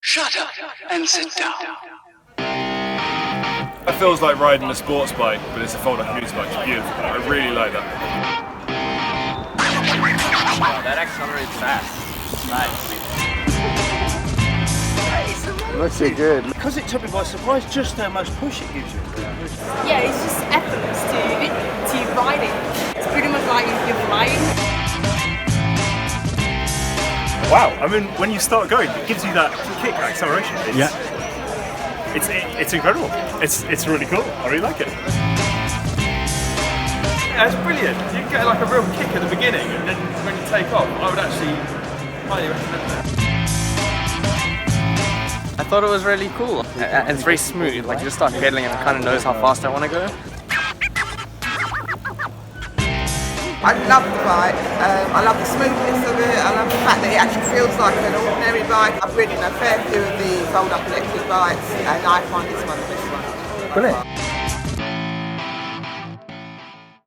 Shut up and sit down. It feels like riding a sports bike, but it's a fold-up commuter bike. It's beautiful. I really like that. Wow, that accelerates fast. Nice. Looks it good. Because it took me by surprise just how much push it gives you. Yeah, it's just effortless to ride it. It's pretty much like you're flying. Wow, I mean, when you start going, it gives you that kick, that acceleration. It's incredible. It's really cool. I really like it. Yeah, it's brilliant. You get like a real kick at the beginning, and then when you take off, I would actually highly recommend that. I thought it was really cool. And it's very smooth. Like you just start pedaling and it kind of knows how fast I want to go. I love the bike, I love the smoothness of it, I love the fact that it actually feels like an ordinary bike. I've ridden a fair few of the fold-up electric bikes and I find this one the best one. Brilliant.